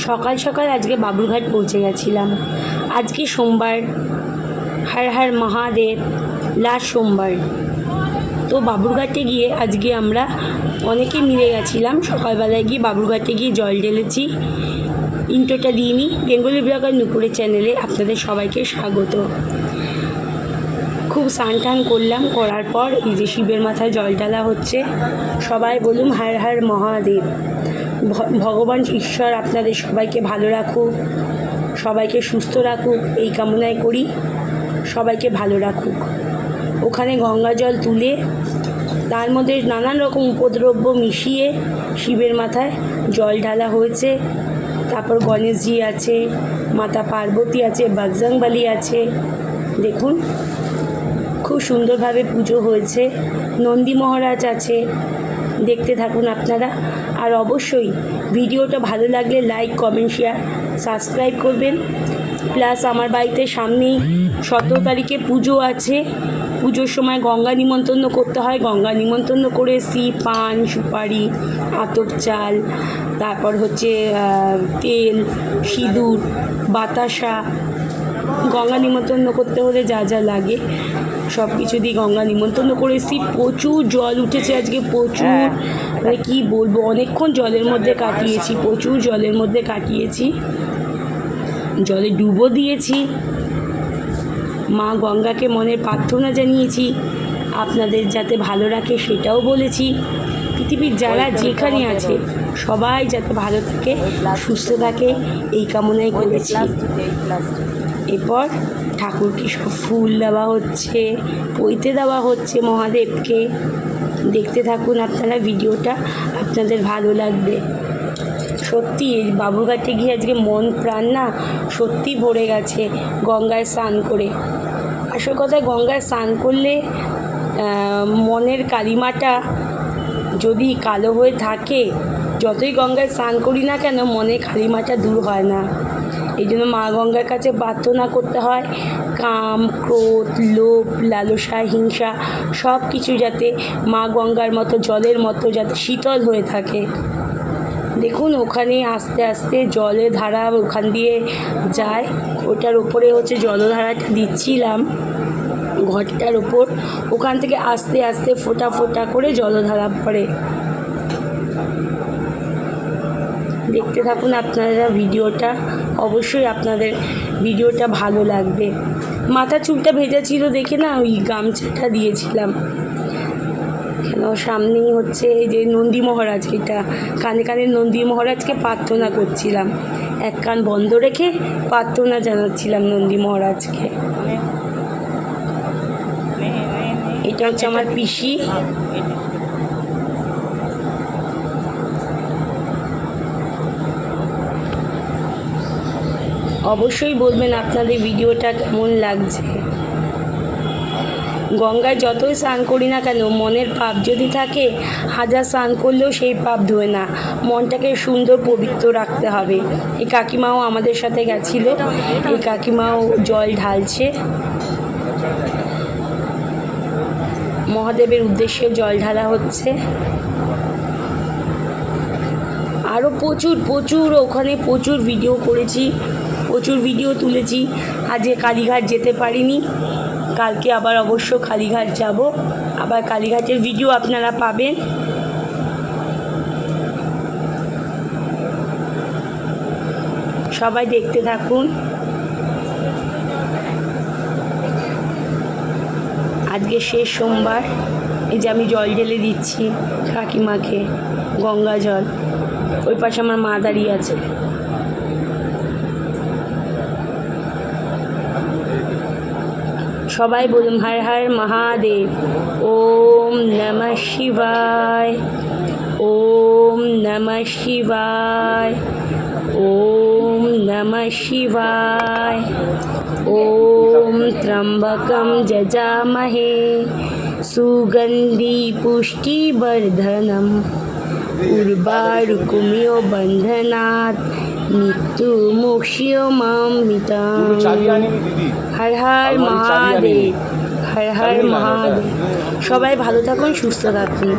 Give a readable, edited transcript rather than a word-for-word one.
সকাল সকাল আজকে বাবুরঘাট পৌঁছে গেছিলাম। আজকে সোমবার, হর হর মহাদেব, লাস্ট সোমবার। তো বাবুরঘাটে গিয়ে আজকে আমরা অনেকে মিলে গেছিলাম। সকালবেলায় গিয়ে বাবুরঘাটে গিয়ে জল ঢেলেছি। ইন্ট্রোটা দিয়ে নিই। বেঙ্গলি ব্লগার নুপুরের চ্যানেলে আপনাদের সবাইকে স্বাগত। খুব স্নান টান করলাম, করার পর এই যে শিবের মাথায় জল ঢালা হচ্ছে। সবাই বলুন হর হর মহাদেব। ভগবান ঈশ্বর আপনাদের সবাইকে ভালো রাখুক, সবাইকে সুস্থ রাখুক, এই কামনাই করি। সবাইকে ভালো রাখুক। ওখানে গঙ্গা জল তুলে তার মধ্যে নানান রকম উপদ্রব্য মিশিয়ে শিবের মাথায় জল ঢালা হয়েছে। তারপর গণেশজি আছে, মাতা পার্বতী আছে, বজরংবলী আছে। দেখুন খুব সুন্দরভাবে পুজো হয়েছে। নন্দী মহারাজ আছে। দেখতে থাকুন আপনারা। আর অবশ্যই ভিডিওটা ভালো লাগলে লাইক, কমেন্ট, শেয়ার, সাবস্ক্রাইব করবেন। প্লাস আমার বাড়িতে সামনেই 17 তারিখে পুজো আছে। পুজোর সময় গঙ্গা নিমন্ত্রণ করতে হয়। গঙ্গা নিমন্ত্রণ করে এসেছি পান, সুপারি, আতপ চাল, তারপর হচ্ছে তেল, সিঁদুর, বাতাসা। গঙ্গা নিমন্ত্রণ করতে হলে যা যা লাগে সব কিছু দিয়ে গঙ্গা নিমন্ত্রণ করে এসেছি। প্রচুর জল উঠেছে আজকে, প্রচুর, মানে কী বলবো, অনেকক্ষণ জলের মধ্যে কাটিয়েছি, প্রচুর জলের মধ্যে কাটিয়েছি। জলে ডুবো দিয়েছি। মা গঙ্গাকে মনের প্রার্থনা জানিয়েছি আপনাদের যাতে ভালো রাখে, সেটাও বলেছি। পৃথিবীর যারা যেখানে আছে সবাই যাতে ভালো থাকে, সুস্থ থাকে, এই কামনাই করেছি। এরপর ঠাকুরকে সব ফুল দেওয়া হচ্ছে, পৈতে দেওয়া হচ্ছে মহাদেবকে। দেখতে থাকুন আপনারা ভিডিওটা, আপনাদের ভালো লাগবে। সত্যি বাবুরঘাটে গিয়ে আজকে মন প্রাণ না সত্যি ভরে গেছে গঙ্গায় স্নান করে। আসল কথা, গঙ্গায় স্নান করলে মনের কালিমাটা যদি কালো হয়ে থাকে, যতই গঙ্গায় স্নান করি না কেন, মনের কালিমাটা দূর হয় না। এই জন্য মা গঙ্গার কাছে প্রার্থনা করতে হয় কাম, ক্রোধ, লোভ, লালসা, হিংসা সব কিছু যাতে মা গঙ্গার মতো, জলের মতো যাতে শীতল হয়ে থাকে। দেখুন ওখানে আস্তে আস্তে জলের ধারা ওখান দিয়ে যায়। ওটার উপরে হচ্ছে জলধারাটা দিচ্ছিলাম ঘরটার ওপর। ওখান থেকে আস্তে আস্তে ফোঁটা ফোঁটা করে জলধারা পড়ে। দেখতে থাকুন আপনারা ভিডিওটা, অবশ্যই আপনাদের ভিডিওটা ভালো লাগবে। মাথা চুলটা ভেজা ছিল দেখে না ওই গামছাটা দিয়েছিলাম। কেন সামনেই হচ্ছে এই যে নন্দী মহারাজ, এটা কানে কানে নন্দী মহারাজকে প্রার্থনা করছিলাম। এক কান বন্ধ রেখে প্রার্থনা জানাচ্ছিলাম নন্দী মহারাজকে। এটা হচ্ছে আমার পিসি। অবশ্যই বলবেন আপনাদের ভিডিওটা কেমন লাগছে। গঙ্গায় যতই স্নান করি না কেন, মনের পাপ যদি থাকে, হাজার স্নান করলেও সেই পাপ ধোয় না। মনটাকে সুন্দর পবিত্র রাখতে হবে। এই কাকিমাও আমাদের সাথে গেছিল। এই কাকিমাও জল ঢালছে। মহাদেবের উদ্দেশ্যে জল ঢালা হচ্ছে। আরও প্রচুর প্রচুর ওখানে প্রচুর ভিডিও করেছি, প্রচুর ভিডিও তুলেছি। আজকে কালীঘাট যেতে পারিনি, কালকে আবার অবশ্য কালীঘাট যাব। আবার কালীঘাটের ভিডিও আপনারা পাবেন। সবাই দেখতে থাকুন। আজকে শেষ সোমবার। এই যে আমি জল ঢেলে দিচ্ছি কাকিমাকে, গঙ্গা জল। ওই পাশে আমার মা দাঁড়িয়ে আছে। সবাই বলুন হর হর মহাদেব। ওম নমঃ শিবায়, ওম নমঃ শিবায়, ওম নমঃ শিবায়। ওম ত্র্যম্বকম যজামহে সুগন্ধি পুষ্টিবর্ধনম উর্বারুকমিও বন্ধনাৎ মৃত্যুমোক্ষয়মামৃতম। হর হর মহাদেব, হর হর মহাদেব। সবাই ভালো থাকুন, সুস্থ থাকুন।